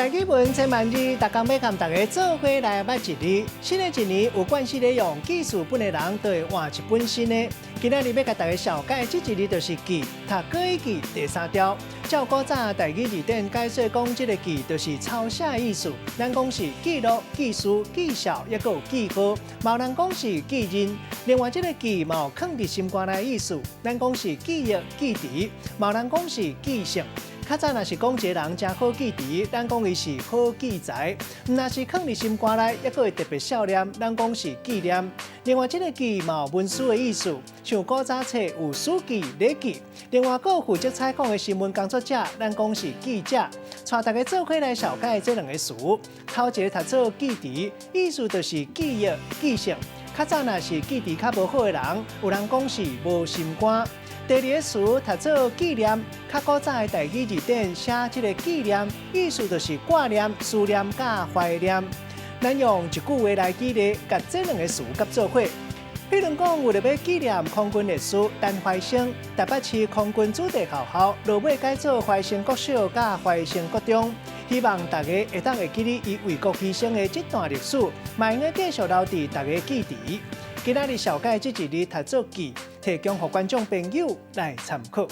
大语文千万字，大家要跟大家做伙来捌一字。新的一年有惯势咧用记事本的人，都会换一本新的。今仔日要甲大家小解这一字就是记，读过一记第三条。照古早大语字典解说讲，这个记就是抄写的意思。咱讲是记录、记事、记效，也有记号。嘛有人讲是记认。另外，这个记嘛有藏伫心肝内的意思。咱讲是记忆、记忆，嘛有人讲是记性。较早若是讲一个人真好记忆，咱讲伊是好记才；若是藏伫心肝内，也佫会特别少念，咱讲是纪念。另外，这个记嘛有文书的意思，像古早册有书记、礼记。另外，佫有负责采访的新闻工作者，咱讲是记者。带大家做伙来小解这两个词。头一个读做记忆，意思就是记忆、记性。较早若是记忆较无好的人，有人讲是无心肝。第二个词读做纪念，较古早的大语字典写这个纪念，意思就是挂念、思念甲怀念。咱用一句话来举例，甲这两个词合做伙。比如讲，为了要纪念空军烈士陈怀生，台北市空军子弟学校落尾改做怀生国小甲怀生国中。希望大家会记得伊为国牺牲的这段历史，嘛应该继续留伫大家记忆。今仔日小解这一字读做记，提供给观众朋友来参考。